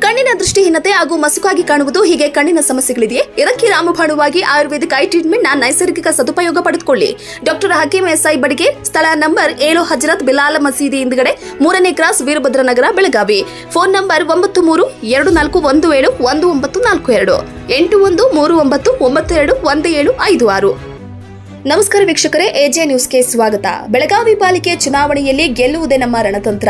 ಕಣ್ಣಿನ ದೃಷ್ಟಿಹೀನತೆ ಹಾಗೂ ಮಸುಕಾಗಿ ಕಾಣುವುದು ಹೀಗೆ ಕಣ್ಣಿನ ಸಮಸ್ಯೆಗಳಿದೆಯೇ? ಇದಕ್ಕೆ ರಾಮಬಾಣವಾಗಿ ಆಯುರ್ವೇದಿಕ್ ಐ ಟ್ರೀಟ್ಮೆಂಟ್ ನ ನೈಸರ್ಗಿಕ ಸದುಪಯೋಗ ಪಡೆದುಕೊಳ್ಳಿ. ಡಾಕ್ಟರ್ ಹಕೀಂ ಎಸ್ಐ ಬಡಿಗೆ, ಸ್ಥಳ ನಂಬರ್ 7 ಹಜರತ್ ಬಿಲಾಲ್ ಮಸೀದಿ ಹಿಂದುಗಡೆ 3ನೇ cross, Veerabhadra Nagar, Belagavi. Phone number 9324171942 8139921756. ನಮಸ್ಕಾರ ವೀಕ್ಷಕರೇ, ಎಜೆ ನ್ಯೂಸ್ಗೆ ಸ್ವಾಗತ. ಬೆಳಗಾವಿ ಪಾಲಿಕೆ ಚುನಾವಣೆಯಲ್ಲಿ ಗೆಲ್ಲುವುದೇ ನಮ್ಮ ರಣತಂತ್ರ.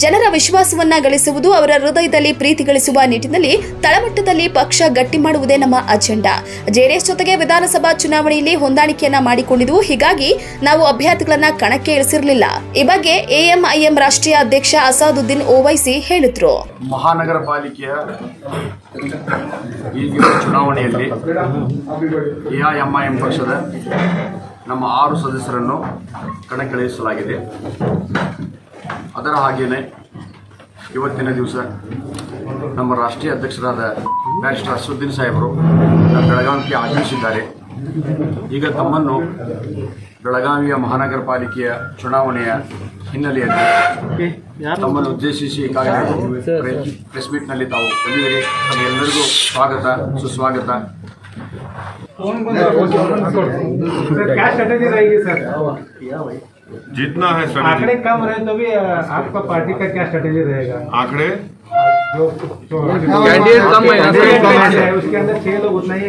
ಜನರ ವಿಶ್ವಾಸವನ್ನ ಗಳಿಸುವುದು, ಅವರ ಹೃದಯದಲ್ಲಿ ಪ್ರೀತಿ ಗಳಿಸುವ ನಿಟ್ಟಿನಲ್ಲಿ ತಳಮಟ್ಟದಲ್ಲಿ ಪಕ್ಷ ಗಟ್ಟಿ ಮಾಡುವುದೇ ನಮ್ಮ ಅಜೆಂಡಾ. ಜೆಡಿಎಸ್ ಜೊತೆಗೆ ವಿಧಾನಸಭಾ ಚುನಾವಣೆಯಲ್ಲಿ ಹೊಂದಾಣಿಕೆಯನ್ನ ಮಾಡಿಕೊಂಡಿದ್ದು, ಹೀಗಾಗಿ ನಾವು ಅಭ್ಯರ್ಥಿಗಳನ್ನ ಕಣಕ್ಕೆ ಇಳಿಸಿರಲಿಲ್ಲ. ಈ ಬಗ್ಗೆ ಎಎಂಐಎಂ ರಾಷ್ಟ್ರೀಯ ಅಧ್ಯಕ್ಷ ಅಸಾದುದ್ದೀನ್ ಓವೈಸಿ ಹೇಳಿದ್ರು. ಮಹಾನಗರ ಪಾಲಿಕೆಯ ಈ ಚುನಾವಣೆಯಲ್ಲಿ ಎಐಎಂಐಎಂ ಪಕ್ಷದ ನಮ್ಮ 6 ಸದಸ್ಯರನ್ನು ಕಣಕ್ಕಿಳಿಸಲಾಗಿದೆ. ಅದರ ಹಾಗೆಯೇ ಇವತ್ತಿನ ದಿವಸ ನಮ್ಮ ರಾಷ್ಟ್ರೀಯ ಅಧ್ಯಕ್ಷರಾದ ಬ್ಯಾರಿಸ್ಟರ್ ಅಸಾದುದ್ದೀನ್ ಸಾಹೇಬರು ಬೆಳಗಾವಿಗೆ ಆಗಮಿಸಿದ್ದಾರೆ. ಈಗ ತಮ್ಮನ್ನು ಬೆಳಗಾವಿಯ ಮಹಾನಗರ ಪಾಲಿಕೆಯ ಚುನಾವಣೆಯ ಹಿನ್ನೆಲೆಯಲ್ಲಿ ತಮ್ಮನ್ನು ಉದ್ದೇಶಿಸಿ ಈಗಾಗಲೇ ಪ್ರೆಸ್ ಮೀಟ್ನಲ್ಲಿ ತಾವು ಬಂದಿದ್ದೀರಿ. ತಮ್ಮೆಲ್ಲರಿಗೂ ಸ್ವಾಗತ, ಸುಸ್ವಾಗತ. जितना है आंकड़े कम रहे तो भी आपका पार्टी का क्या स्ट्रेटेजी रहेगा? आंकड़े जो कैंडिडेट कम है, उसके अंदर 6 लोग उतना ही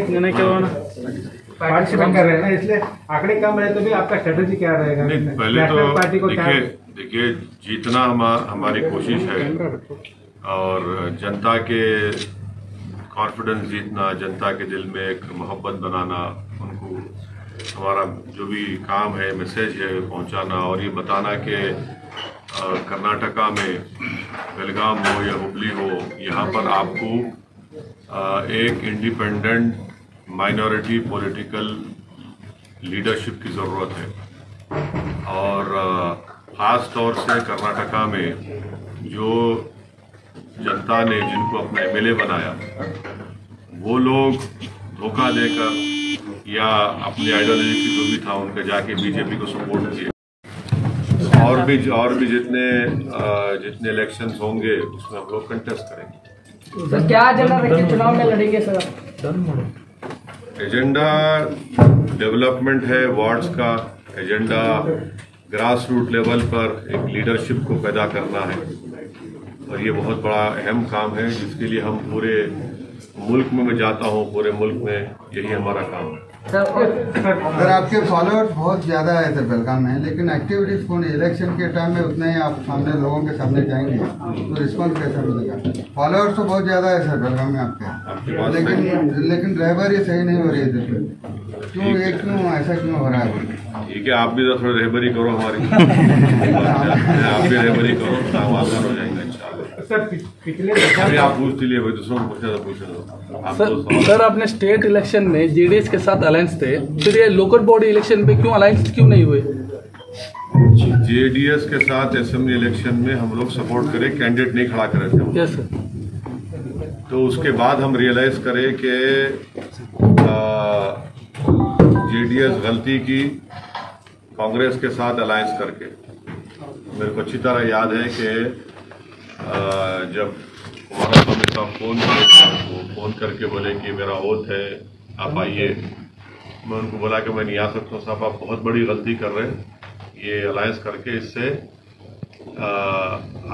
पार्टिसिपेट कर रहे हैं ना, इसलिए आंकड़े कम रहे तो भी आपका स्ट्रेटेजी क्या रहेगा? पहले तो देखिए जीतना हमारी कोशिश है और जनता के कॉन्फिडेंस जीतना, जनता के दिल में एक मोहब्बत बनाना, उनको हमारा जो भी काम है, मैसेज है पहुंचाना और ये बताना कि कर्नाटका में बेलगाम हो या हुबली हो, यहाँ पर आपको एक इंडिपेंडेंट माइनॉरिटी पॉलिटिकल लीडरशिप की ज़रूरत है। और ख़ास तौर से कर्नाटका में जो जनता ने जिनको अपना एमएलए बनाया, वो लोग धोखा देकर या अपनी आइडियोलॉजी की जो भी था उनका जाके बीजेपी को सपोर्ट किए। और भी जितने इलेक्शंस होंगे उसमें हम लोग कंटेस्ट करेंगे। सर क्या एजेंडा रखकर चुनाव में लड़ेंगे सर? एजेंडा डेवलपमेंट है, वार्ड्स का एजेंडा ग्रास रूट लेवल पर एक लीडरशिप को पैदा करना है और ये बहुत बड़ा अहम काम है जिसके लिए हम पूरे मुल्क में मैं जाता हूँ, पूरे मुल्क में यही हमारा काम है। सर आपके फॉलोअर्स बहुत ज़्यादा है सर बेलगाम में, लेकिन एक्टिविटीज़ कौन इलेक्शन के टाइम में उतना ही आप सामने लोगों के सामने जाएंगे तो रिस्पॉन्स कैसा मिलेगा? फॉलोअर्स तो बहुत ज़्यादा है सर बेलगाम में आपके, लेकिन रहबरी सही नहीं हो रही है सर। क्यों ऐसा क्यों हो रहा है? ठीक है, आप भी तो थोड़ी रहबरी करो हमारी आप भी रहबरी करो, काम आसान हो जाएंगे इंशाल्लाह। सर पिछले आप पूछ लिए दूसरों को पूछे सर आपने स्टेट इलेक्शन में जेडीएस के साथ अलायंस थे, फिर ये लोकल बॉडी इलेक्शन में क्यों अलायंस क्यों नहीं हुए? जेडीएस के साथ असेंबली इलेक्शन में हम लोग सपोर्ट करें, कैंडिडेट नहीं खड़ा करे थे। Yes sir. तो उसके बाद हम रियलाइज करें कि जेडीएस गलती की कांग्रेस के साथ अलायंस करके। मेरे को अच्छी तरह याद है कि जब कुमारस्वामी साहब फोन करके बोले कि मेरा ओथ है, आप आइए। मैं उनको बोला कि मैं नहीं आ सकता साहब, आप बहुत बड़ी गलती कर रहे हैं ये अलायंस करके। इससे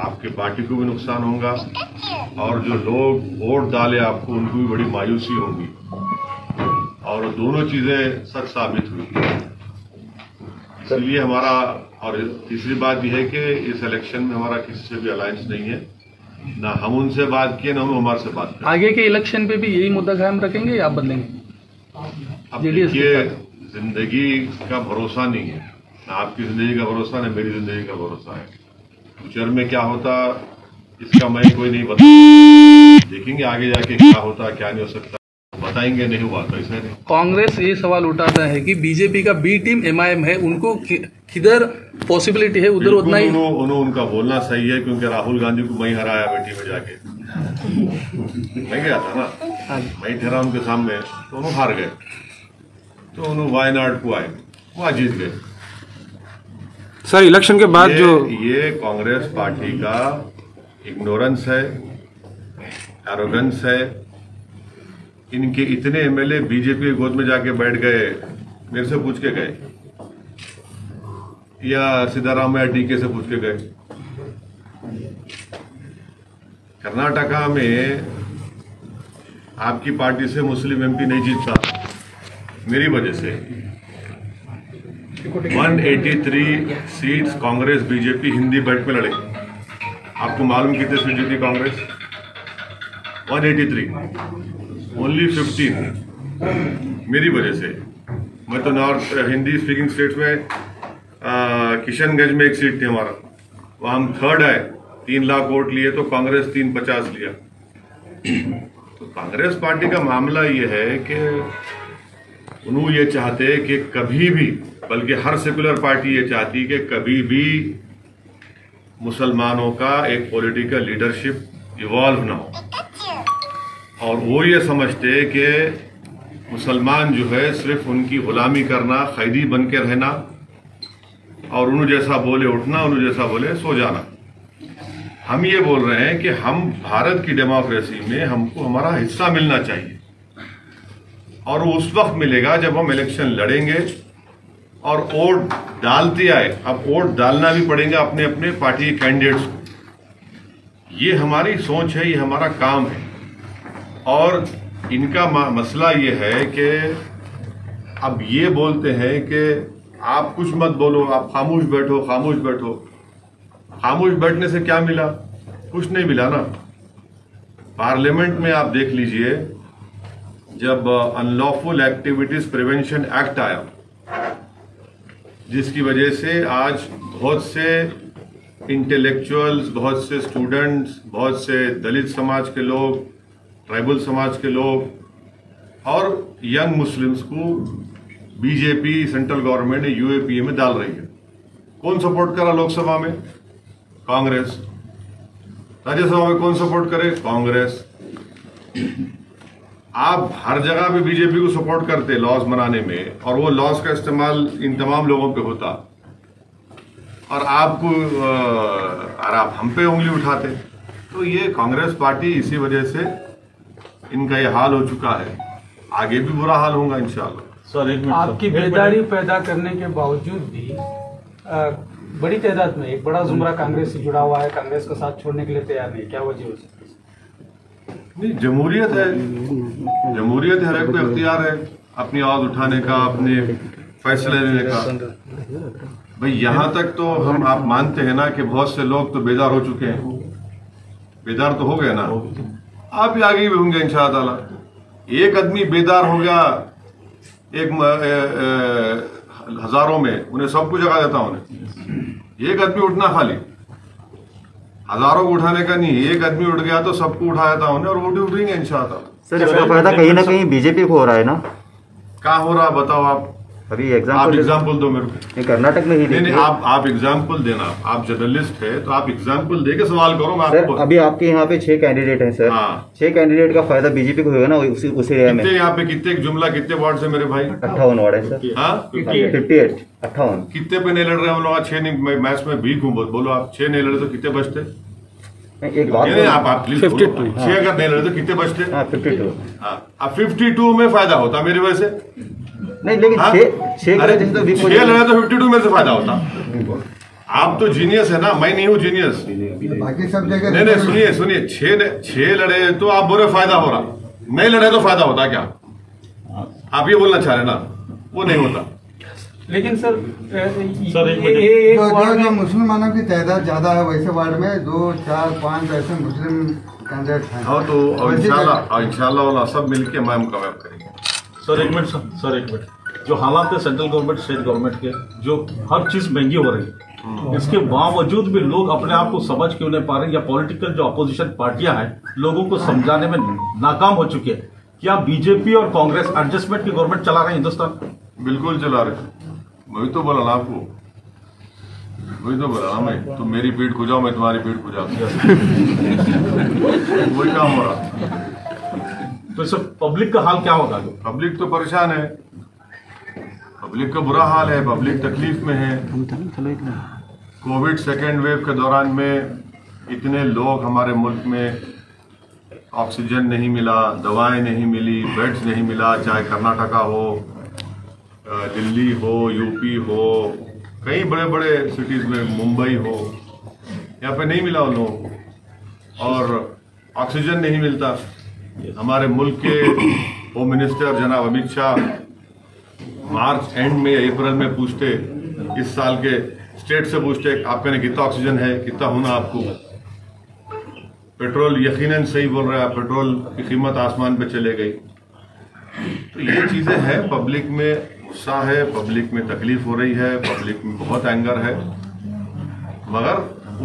आपके पार्टी को भी नुकसान होगा और जो लोग वोट डाले आपको उनको भी बड़ी मायूसी होगी और दोनों चीज़ें सच साबित हुई। इसलिए हमारा, और तीसरी बात यह है कि इस इलेक्शन में हमारा किसी से भी अलायंस नहीं है, ना हम उनसे बात किए ना उन्होंने हमारे से बात की। आगे के इलेक्शन पे भी यही मुद्दा कायम रखेंगे या आप बदलेंगे? अब देखिए, जिंदगी का भरोसा नहीं है, ना आपकी जिंदगी का भरोसा ना मेरी जिंदगी का भरोसा है। फ्यूचर में क्या होता इसका मैं कोई नहीं बता, देखेंगे आगे जाके क्या होता क्या नहीं हो सकता, बताएंगे। नहीं हुआ तो ऐसा नहीं। कांग्रेस ये सवाल उठाता है कि बीजेपी का बी टीम एमआईएम है, उनको किधर पॉसिबिलिटी है उधर उतना ही उनका बोलना सही है, क्योंकि राहुल गांधी को मैं हराया बेटी में जाके मैं गया था ना, मैं ठहरा उनके सामने तो उन्होंने हार गए, तो उन्होंने वायनाड को आए, वहाँ जीत गए। सर इलेक्शन के बाद जो ये कांग्रेस पार्टी का इग्नोरेंस है एरोगेंस है। इनके इतने एमएलए बीजेपी की गोद में जाके बैठ गए, मेरे से पूछ के गए या सिद्धारामैया डीके से पूछ के गए। कर्नाटका में आपकी पार्टी से मुस्लिम एमपी नहीं जीतता मेरी वजह से। 183 seats Congress BJP Hindi belt में लड़े। आपको मालूम कितने सीट जीती कांग्रेस? 183, ओनली 15 मेरी वजह से। मैं तो नॉर्थ हिंदी स्पीकिंग स्टेट्स में किशनगंज में एक सीट थी हमारा, वहां हम थर्ड आए, 3 लाख वोट लिए तो कांग्रेस 350 लिया। तो कांग्रेस पार्टी का मामला ये है कि उन्होंने ये चाहते कि कभी भी, बल्कि हर सेकुलर पार्टी ये चाहती कि कभी भी मुसलमानों का एक पॉलिटिकल लीडरशिप इवॉल्व ना हो। और वो ये समझते कि मुसलमान जो है सिर्फ उनकी गुलामी करना, कैदी बन के रहना और उन्होंने जैसा बोले उठना, उन्होंने जैसा बोले सो जाना। हम ये बोल रहे हैं कि हम भारत की डेमोक्रेसी में हमको हमारा हिस्सा मिलना चाहिए, और वो उस वक्त मिलेगा जब हम इलेक्शन लड़ेंगे और वोट डालते आए। अब वोट डालना भी पड़ेगा अपने अपने पार्टी के कैंडिडेट्स को। ये हमारी सोच है, ये हमारा काम है। और इनका मसला ये है कि अब ये बोलते हैं कि आप कुछ मत बोलो, आप खामोश बैठो, खामोश बैठो। खामोश बैठने से क्या मिला? कुछ नहीं मिला ना। पार्लियामेंट में आप देख लीजिए, जब अनलॉफुल एक्टिविटीज प्रिवेंशन एक्ट आया, जिसकी वजह से आज बहुत से इंटेलेक्चुअल्स, बहुत से स्टूडेंट्स, बहुत से दलित समाज के लोग, ट्राइबल समाज के लोग और यंग मुस्लिम्स को बीजेपी सेंट्रल गवर्नमेंट यूएपीए में डाल रही है। कौन सपोर्ट करा लोकसभा में? कांग्रेस। राज्यसभा में कौन सपोर्ट करे? कांग्रेस। आप हर जगह पे बीजेपी को सपोर्ट करते लॉज बनाने में, और वो लॉज का इस्तेमाल इन तमाम लोगों पे होता, और आपको और आप हम पे उंगली उठाते। तो ये कांग्रेस पार्टी, इसी वजह से इनका ये हाल हो चुका है। आगे भी बुरा हाल होगा इंशाल्लाह। सर एक मिनट, आपकी बेदारी पैदा करने के बावजूद भी बड़ी तादाद में एक बड़ा जुमरा कांग्रेस से जुड़ा हुआ है, कांग्रेस का साथ छोड़ने के लिए तैयार नहीं, क्या वजह हो सकती है? नहीं, जमहूरियत है, जमहूरियत हर एक को इख्तियार है अपनी आवाज उठाने का, अपने फैसले लेने का। भाई यहाँ तक तो हम आप मानते हैं ना कि बहुत से लोग तो बेदार हो चुके हैं, बेदार तो हो गए ना, आप भी आगे भी होंगे इंशाअल्लाह। एक आदमी बेदार हो गया एक हजारों में, उन्हें सबको जगा देता उन्हें। एक आदमी उठना खाली, हजारों को उठाने का नहीं, एक आदमी उठ गया तो सबको उठाया था उन्हें, और वो भी उठेंगे इंशाअल्लाह। सर इसका फायदा कहीं ना कहीं बीजेपी को हो रहा है ना? कहाँ हो रहा बताओ आप? अभी आप एग्जाम्पल दो मेरे को। कर्नाटक में ही नहीं, आप एग्जाम्पल देना, आप जर्नलिस्ट है तो आप एग्जाम्पल दे के सवाल करो। मैं सर अभी आपके यहाँ पे 6 कैंडिडेट हैं सर। हाँ। 6 कैंडिडेट का फायदा बीजेपी को होगा ना उसी एरिया में? यहाँ पे कितने जुमला, कितने वार्ड से मेरे भाई? 58 वार्ड है सर। हाँ 58 58 कितने पे नहीं लड़ रहे हम लोग? 6 नहीं, मैच में भी हूँ, बोलो आप 6 नहीं लड़े तो कितने बचते? एक बात आप प्लीज 52। 6 अगर नहीं लड़े तो कितने बचते? 52। अब 52 में फायदा होता मेरी वजह से नहीं, लेकिन 6 लड़े तो 52 में से फायदा होता। आप तो जीनियस है ना, मैं नहीं हूँ जीनियस। बाकी सब जगह नहीं, सुनिए 6 लड़े तो आप बोले फायदा हो रहा, नहीं लड़े तो फायदा होता क्या? आप ये बोलना चाह रहे ना, वो नहीं होता। लेकिन सर जो मुसलमानों की तादाद ज्यादा है वैसे वार्ड में 2, 4, 5 ऐसे मुस्लिम कैंडिडेट हैं। हाँ तो इंशाल्लाह सब मिलके मैं कामयाब करेंगे। सर एक मिनट, जो हालात है सेंट्रल गवर्नमेंट, स्टेट गवर्नमेंट के, जो हर चीज महंगी हो रही है, इसके बावजूद भी लोग अपने आप को समझ क्यों नहीं पा रहे, या पॉलिटिकल जो अपोजिशन पार्टियां हैं लोगों को समझाने में नाकाम हो चुकी है? क्या बीजेपी और कांग्रेस एडजस्टमेंट की गवर्नमेंट चला रहे हैं हिंदुस्तान? बिल्कुल चला रहे। वही तो बोला ना आपको, वही तो बोला ना मैं, तुम मेरी पीठ खुजाओ मैं तुम्हारी पीठ खुजाऊं। वही काम हो रहा। तो इससे पब्लिक का हाल क्या होगा? पब्लिक तो परेशान है, पब्लिक का बुरा हाल है, पब्लिक तकलीफ में है। कोविड सेकेंड वेव के दौरान में इतने लोग हमारे मुल्क में ऑक्सीजन नहीं मिला, दवाएं नहीं मिली, बेड्स नहीं मिला, चाहे कर्नाटका हो, दिल्ली हो, यूपी हो, कई बड़े बड़े सिटीज़ में, मुंबई हो, यहाँ पे नहीं मिला उन लोगों को। और ऑक्सीजन नहीं मिलता। हमारे मुल्क के होम मिनिस्टर जनाब अमित शाह मार्च एंड में, अप्रैल में पूछते, इस साल के स्टेट से पूछते आपके ने कितना ऑक्सीजन है, कितना होना आपको। पेट्रोल यकीनन सही बोल रहा है, पेट्रोल की कीमत आसमान पे चले गई। तो ये चीजें हैं, पब्लिक में गुस्सा है, पब्लिक में तकलीफ हो रही है, पब्लिक में बहुत एंगर है, मगर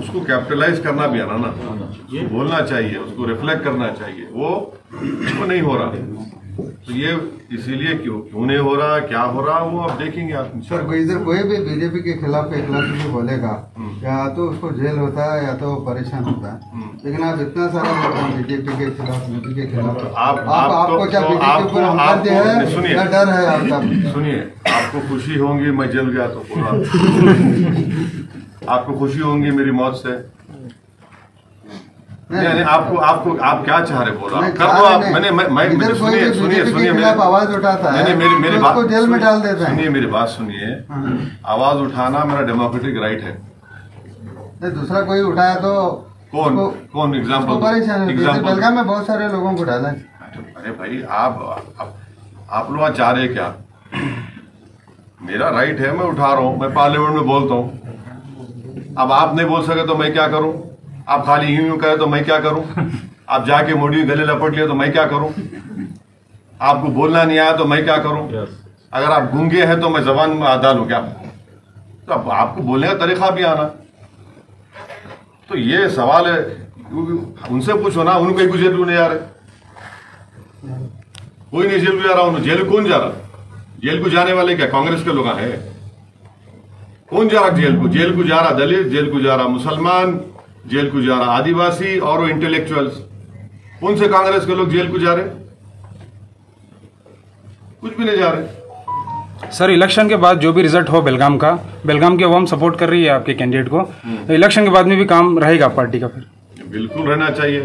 उसको कैपिटलाइज करना भी आना ना, उसको बोलना चाहिए, उसको रिफ्लेक्ट करना चाहिए, वो नहीं हो रहा। तो ये इसीलिए क्यों नहीं हो रहा, क्या हो रहा, वो अब देखेंगे आप। सर इधर कोई भी बीजेपी के खिलाफ एक लफ्ज भी बोलेगा, या तो उसको जेल होता है या तो परेशान होता है। लेकिन आप इतना सारा बीजेपी के खिलाफ, बीजेपी के खिलाफ, आपको क्या बीजेपी पर हमदर्द है या डर है आपका? सुनिए, आपको खुशी होंगी मैं जल गया तो पूरा आपको खुशी होंगी मेरी मौत से? नहीं, आप क्या चाह रहे बोला कर दो आप। मैंने सुनिए आवाज उठाता है, मेरी बात जेल में डाल देता है। सुनिए मेरी बात सुनिए, आवाज उठाना मेरा डेमोक्रेटिक राइट है। दूसरा कोई उठाया तो कौन एग्जाम्पल? बेलगाम में बहुत सारे लोगों को डाला। अरे भाई आप लोग चाह रहे क्या? मेरा राइट है, मैं उठा रहा हूँ, मैं पार्लियामेंट में बोलता हूँ। अब आप नहीं बोल सके तो मैं क्या करूं? आप खाली यूं कहे तो मैं क्या करूं? आप जाके मोदी गले लपट लिया तो मैं क्या करूं? आपको बोलना नहीं आया तो मैं क्या करूं? अगर आप गूंगे हैं तो मैं जबान में डालूं क्या? तो अब आपको बोलने का तरीका भी आना। तो ये सवाल है, उनसे पूछो ना, उनको कोई जेल क्यों नहीं जा रहे? कोई नहीं जेल जा रहा। जेल कौन जा रहा? जेल को जाने वाले क्या कांग्रेस के लोग हैं? कौन जा रहा जेल को? जेल को जा रहा दलित, जेल को जा रहा मुसलमान, जेल को जा रहा आदिवासी और वो इंटेलेक्चुअल्स। कौन से कांग्रेस के लोग जेल को जा रहे? कुछ भी नहीं जा रहे। सर इलेक्शन के बाद जो भी रिजल्ट हो बेलगाम के वो हम सपोर्ट कर रही है आपके कैंडिडेट को। इलेक्शन के बाद में भी काम रहेगा पार्टी का? फिर बिल्कुल रहना चाहिए,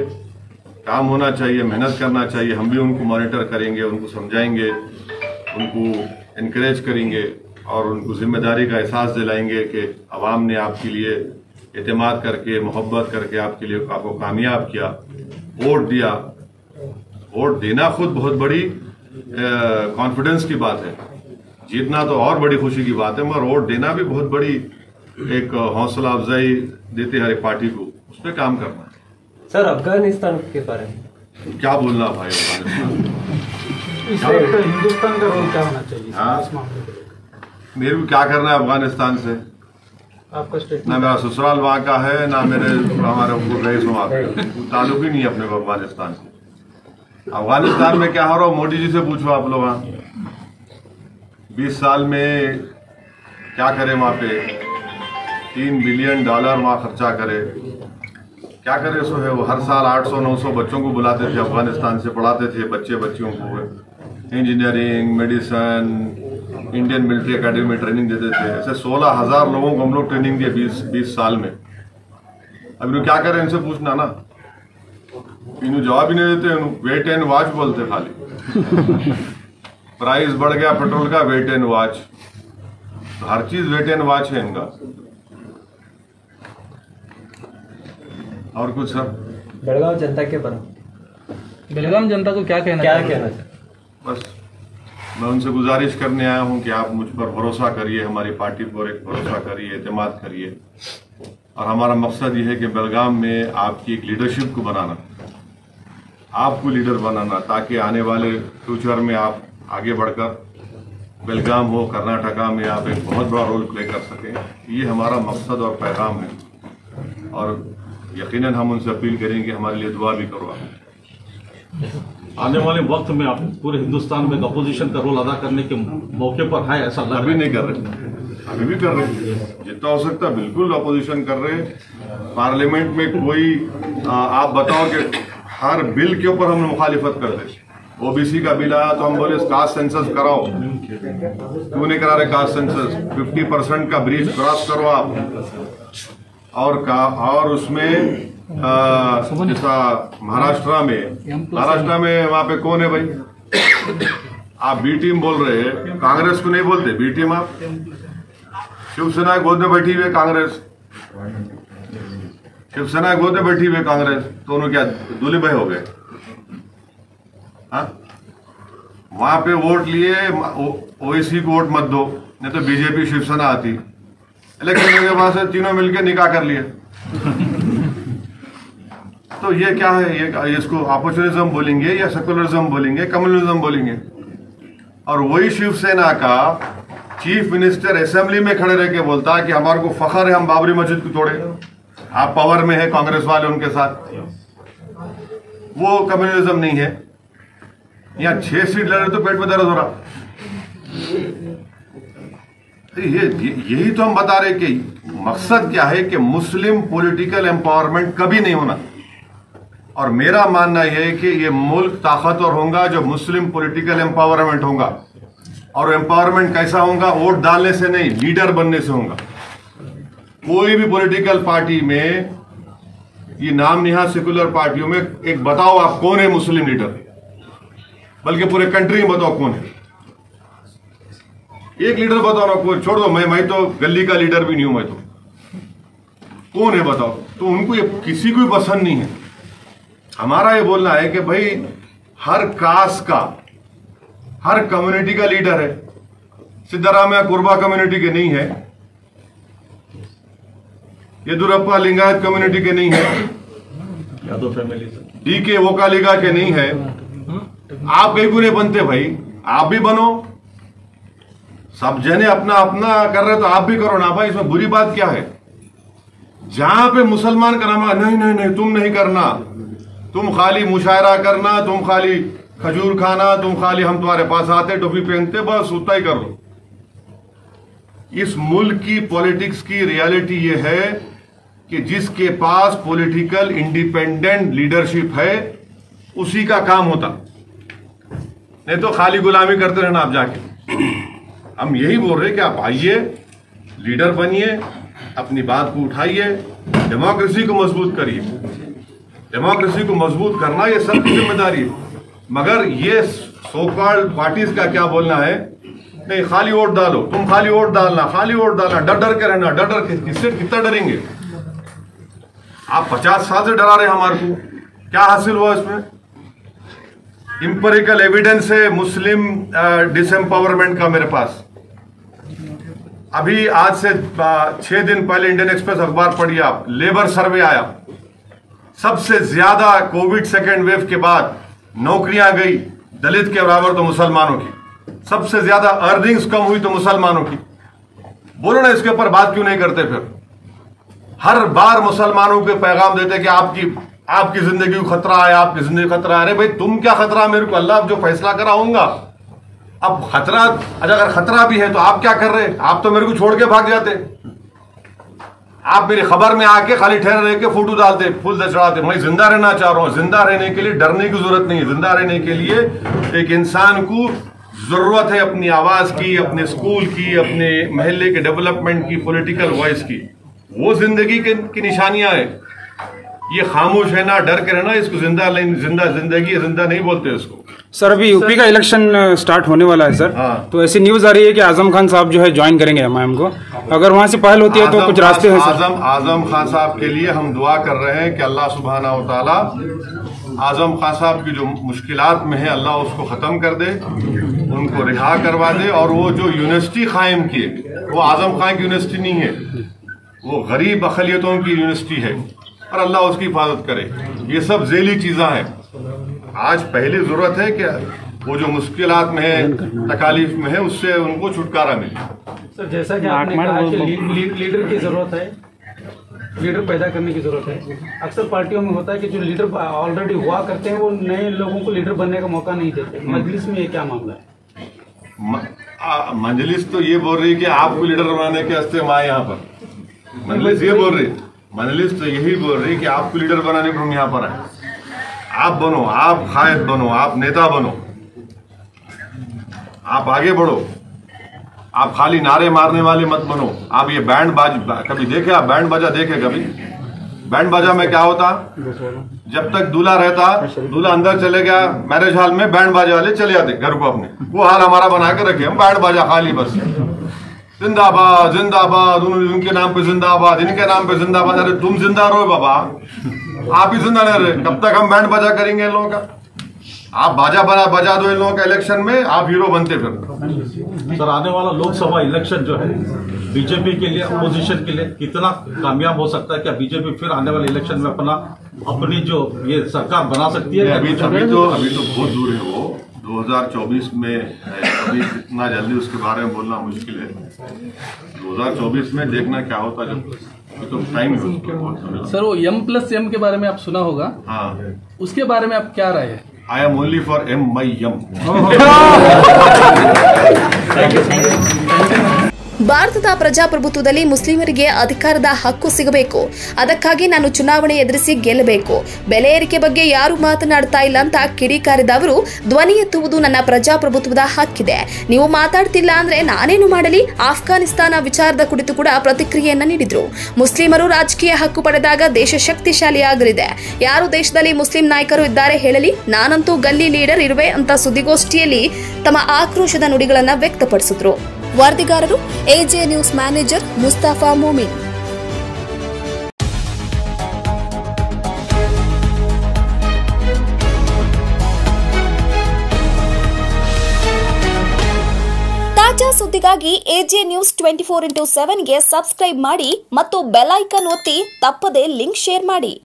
काम होना चाहिए, मेहनत करना चाहिए। हम भी उनको मॉनिटर करेंगे, उनको समझाएंगे, उनको इनकरेज करेंगे और उनको जिम्मेदारी का एहसास दिलाएंगे कि अवाम ने आपके लिए एतमाद करके, मोहब्बत करके आपके लिए आपको कामयाब किया, वोट दिया। वोट देना खुद बहुत बड़ी कॉन्फिडेंस की बात है, जीतना तो और बड़ी खुशी की बात है, मगर वोट देना भी बहुत बड़ी एक हौसला अफजाई देती है हर एक पार्टी को। उस पर काम करना है। सर अफगानिस्तान के बारे में क्या बोलना भाई? अफगानिस्तान तो हिंदुस्तान का रोल क्या होना चाहिए? हाँ, मेरे को क्या करना है अफगानिस्तान से? आपका स्टेट ना मेरा ससुराल वहाँ का है, ना हमारे रईस वहाँ का, ताल्लुक ही नहीं है अपने को अफगानिस्तान से। अफगानिस्तान में क्या हो रहा है मोदी जी से पूछो आप लोग। वहाँ 20 साल में क्या करे? वहाँ पे $3 बिलियन वहाँ खर्चा करे। क्या करे सो है? वो हर साल 800-900 बच्चों को बुलाते थे अफगानिस्तान से, पढ़ाते थे बच्चियों को engineering, medicine, Indian military academy में ट्रेनिंग देते थे। ऐसे 16,000 लोगों को हम लोग ट्रेनिंग दिए 20 साल में। अब इन्हों क्या करें? इनसे पूछना ना, इन्हों जवाब ही नहीं देते। वेट एंड वॉच बोलते खाली। प्राइस बढ़ गया पेट्रोल का, वेट एंड वॉच, हर चीज वेट एंड वॉच है इनका। और कुछ सर? बेलगाम जनता के बारे में, बेलगाम जनता को क्या कहना चाहिए? बस मैं उनसे गुजारिश करने आया हूं कि आप मुझ पर भरोसा करिए, हमारी पार्टी पर एक भरोसा करिए, एतमाद करिए। और हमारा मकसद ये है कि बेलगाम में आपकी एक लीडरशिप को बनाना, आपको लीडर बनाना, ताकि आने वाले फ्यूचर में आप आगे बढ़कर बेलगाम हो, कर्नाटका में आप एक बहुत बड़ा रोल प्ले कर सकें। ये हमारा मकसद और पैगाम है। और यकीनन हम उनसे अपील करेंगे हमारे लिए दुआ भी करो। आने वाले वक्त में आप पूरे हिंदुस्तान में अपोजिशन का रोल अदा करने के मौके पर है, ऐसा अभी नहीं कर रहे, अभी भी कर रहे हैं, जितना हो सकता बिल्कुल अपोजिशन कर रहे हैं। पार्लियामेंट में कोई आप बताओ कि हर बिल के ऊपर हम मुखालिफत करते। ओबीसी का बिल आया तो हम बोले कास्ट सेंसस कराओ, क्यों नहीं करा रहे कास्ट सेंसस? 50% का ब्रीच क्रॉस करो आप। और उसमें जैसा महाराष्ट्र में वहां पे कौन है भाई? आप बी टीम बोल रहे हैं, कांग्रेस को नहीं बोलते बी टीम। आप शिवसेना गोद में बैठी हुई है कांग्रेस, शिवसेना गोद में बैठी हुई है कांग्रेस, तो उन्होंने क्या दूल्हे भाई हो गए? हाँ, वहां पे वोट लिए, ओवैसी को वोट मत दो, नहीं तो बीजेपी शिवसेना आती। इलेक्शन के बाद से तीनों मिलकर निकाह कर लिए। तो ये क्या है? ये इसको अपॉर्चुनिज्म बोलेंगे या सेकुलरिज्म बोलेंगे, कम्युनिज्म बोलेंगे? और वही शिवसेना का चीफ मिनिस्टर असेंबली में खड़े रह के बोलता है कि हमारे को फखर है हम बाबरी मस्जिद को तोड़े। आप पावर में है, कांग्रेस वाले उनके साथ, वो कम्युनिज्म नहीं है। यहाँ 6 सीट लड़ रहे तो पेट में दर्द हो रहा। यही तो हम बता रहे कि मकसद क्या है कि मुस्लिम पॉलिटिकल एम्पावरमेंट कभी नहीं होना। और मेरा मानना यह है कि ये मुल्क ताकतवर होगा जो मुस्लिम पॉलिटिकल एम्पावरमेंट होगा। और एम्पावरमेंट कैसा होगा? वोट डालने से नहीं, लीडर बनने से होगा। कोई भी पॉलिटिकल पार्टी में, ये नाम निहाद सेकुलर पार्टियों में, एक बताओ आप कौन है मुस्लिम लीडर, बल्कि पूरे कंट्री में बताओ कौन है। एक लीडर बताओ ना, कोई छोड़ दो, मैं तो गली का लीडर भी नहीं हूं, मैं तो कौन है बताओ। तो उनको ये किसी को पसंद नहीं है। हमारा ये बोलना है कि भाई हर कास्ट का, हर कम्युनिटी का लीडर है। सिद्धरामैया कुर्बा कम्युनिटी के नहीं है, येदुरप्पा लिंगायत कम्युनिटी के नहीं है, यादव फैमिली डीके वोकालिगा के नहीं है। आप कहीं बुरे बनते भाई, आप भी बनो। सब जने अपना अपना कर रहे तो आप भी करो ना भाई, इसमें बुरी बात क्या है? जहां पे मुसलमान का नाम, नहीं नहीं नहीं तुम नहीं करना, तुम खाली मुशायरा करना, तुम खाली खजूर खाना, तुम खाली हम तुम्हारे पास आते टोपी पहनते, बस उतना ही कर लो। इस मुल्क की पॉलिटिक्स की रियलिटी ये है कि जिसके पास पॉलिटिकल इंडिपेंडेंट लीडरशिप है उसी का काम होता, नहीं तो खाली गुलामी करते रहना आप जाके। हम यही बोल रहे कि आप आइए, लीडर बनिए, अपनी बात को उठाइए, डेमोक्रेसी को मजबूत करिए। डेमोक्रेसी को मजबूत करना ये सबकी जिम्मेदारी है। मगर ये सो कॉल्ड पार्टीज का क्या बोलना है? नहीं खाली वोट डालो, तुम खाली वोट डालना, खाली वोट डालना, डर डर के रहना। डर डर के किससे, कितना डरेंगे? आप 50 साल से डरा रहे हमारे को, क्या हासिल हुआ इसमें? इंपेरिकल एविडेंस है मुस्लिम डिसएम्पावरमेंट का मेरे पास। अभी आज से 6 दिन पहले इंडियन एक्सप्रेस अखबार पढ़िए आप, लेबर सर्वे आया, सबसे ज्यादा कोविड सेकेंड वेव के बाद नौकरियां गई दलित के बराबर तो मुसलमानों की, सबसे ज्यादा अर्निंग्स कम हुई तो मुसलमानों की। बोलो ना, इसके ऊपर बात क्यों नहीं करते? फिर हर बार मुसलमानों के पैगाम देते कि आपकी जिंदगी को खतरा है, आपकी जिंदगी खतरा है। अरे भाई तुम क्या खतरा मेरे को? अल्लाह जो फैसला करा होगा। अब खतरा, अगर खतरा भी है तो आप क्या कर रहे? आप तो मेरे को छोड़ के भाग जाते। आप मेरी खबर में आके खाली ठहरे रह के फोटो डालते, फूल चढ़ाते। मैं जिंदा रहना चाह रहा हूं। जिंदा रहने के लिए डरने की जरूरत नहीं है। जिंदा रहने के लिए एक इंसान को जरूरत है अपनी आवाज की, अपने स्कूल की, अपने महल्ले के डेवलपमेंट की, पॉलिटिकल वॉइस की। वो जिंदगी की निशानियां है। ये खामोश है ना, डर के रहना, इसको जिंदा नहीं बोलते इसको। सर अभी यूपी का इलेक्शन स्टार्ट होने वाला है सर। हाँ। तो ऐसी न्यूज आ रही है कि आजम खान साहब जो है ज्वाइन करेंगे एमआईएम को। अगर वहां से पहल होती है तो कुछ रास्ते हैं सर? आजम खान साहब के लिए हम दुआ कर रहे हैं कि अल्लाह सुब्हाना व तआला आजम खान साहब की जो मुश्किलात में है अल्लाह उसको खत्म कर दे, उनको रिहा करवा दे। और वो जो यूनिवर्सिटी कायम किए वो आजम खान की यूनिवर्सिटी नहीं है, वो गरीब अकलियतों की यूनिवर्सिटी है, और अल्लाह उसकी हिफाजत करे। ये सब झेली चीज़ें हैं। आज पहली जरूरत है कि वो जो मुश्किलात में है, तकालीफ में है, उससे उनको छुटकारा मिले। सर जैसा कि आपने कहा कि लीडर की जरूरत है, लीडर पैदा करने की जरूरत है। अक्सर पार्टियों में होता है कि जो लीडर ऑलरेडी हुआ करते हैं वो नए लोगों को लीडर बनने का मौका नहीं देते। मजलिस में ये क्या मामला है? मजलिस तो ये बोल रही है कि आपको लीडर बनाने के वास्ते हम आए यहाँ पर। मजलिस ये बोल रही, मजलिस तो यही बोल रही कि आपको लीडर बनाने को हम यहाँ पर आए। आप बनो, आप कायद बनो, आप नेता बनो, आप आगे बढ़ो। आप खाली नारे मारने वाले मत बनो। आप ये बैंड बाज कभी देखे? आप बैंड बाजा देखे कभी? बैंड बाजा में क्या होता, जब तक दूल्हा रहता, दूल्हा अंदर चले गया मैरिज हॉल में, बैंड बाजा वाले चले जाते घर को अपने, वो हाल हमारा बना के रखे हम, बैंड बाजा खाली बस, जिंदाबाद जिंदाबाद, उनके नाम पे जिंदाबाद, इनके नाम पे जिंदाबाद। अरे तुम जिंदा रहो बाबा, आप ही जिंदा रह रहे, कब तक हम बैंड बाजा करेंगे इन लोगों का? आप बजा दो इन लोगों का इलेक्शन में, आप हीरो बनते फिर। सर आने वाला लोकसभा इलेक्शन जो है बीजेपी के लिए, अपोजिशन के लिए कितना कामयाब हो सकता है? क्या बीजेपी फिर आने वाले इलेक्शन में अपनी जो ये सरकार बना सकती है? अभी तो बहुत दूर है वो, 2024 में है, अभी इतना जल्दी उसके बारे में बोलना मुश्किल है। 2024 में देखना क्या होता, जब तो टाइम है। सर वो M+M के बारे में आप सुना होगा, हाँ, उसके बारे में आप क्या राय है? I am only for M. ಭಾರತದ ಪ್ರಜಾಪ್ರಭುತ್ವದಲ್ಲಿ ಮುಸ್ಲಿಮರಿಗೆ ಅಧಿಕಾರದ ಹಕ್ಕು ಸಿಗಬೇಕು, ಅದಕ್ಕಾಗಿ ನಾನು ಚುನಾವಣೆ ಎದುರಿಸಿ ಗೆಲ್ಲಬೇಕು. ಬೆಲೆ ಏರಿಕೆ ಬಗ್ಗೆ ಯಾರು ಮಾತನಾಡ್ತಾ ಇಲ್ಲ ಅಂತ ಕಿಡಿಕಾರಿದ ಅವರು, ಧ್ವನಿ ಎತ್ತುವುದು ನನ್ನ ಪ್ರಜಾಪ್ರಭುತ್ವದ ಹಕ್ಕಿದೆ, ನೀವು ಮಾತಾಡ್ತಿಲ್ಲ ಅಂದ್ರೆ ನಾನೇನು ಮಾಡಲಿ? ಆಫ್ಘಾನಿಸ್ತಾನ ವಿಚಾರದ ಕುರಿತು ಕೂಡ ಪ್ರತಿಕ್ರಿಯೆಯನ್ನ ನೀಡಿದ್ರು. ಮುಸ್ಲಿಮರು ರಾಜಕೀಯ ಹಕ್ಕು ಪಡೆದಾಗ ದೇಶ ಶಕ್ತಿಶಾಲಿಯಾಗಲಿದೆ. ಯಾರು ದೇಶದಲ್ಲಿ ಮುಸ್ಲಿಂ ನಾಯಕರು ಇದ್ದಾರೆ ಹೇಳಲಿ, ನಾನಂತೂ ಗಲ್ಲಿ ಲೀಡರ್ ಇರುವೆ ಅಂತ ಸುದ್ದಿಗೋಷ್ಠಿಯಲ್ಲಿ ತಮ್ಮ ಆಕ್ರೋಶದ ನುಡಿಗಳನ್ನು ವ್ಯಕ್ತಪಡಿಸಿದ್ರು. ವರದಿಗಾರರು AJ news manager Mustafa Momin. ತಾಜಾ ಸುದ್ದಿಗಾಗಿ ಎಜೆ ನ್ಯೂಸ್ 24x7ಗೆ ಸಬ್ಸ್ಕ್ರೈಬ್ ಮಾಡಿ ಮತ್ತು ಬೆಲ್ ಐಕಾನ್ ಒತ್ತಿ ತಪ್ಪದೇ ಲಿಂಕ್ ಶೇರ್ ಮಾಡಿ.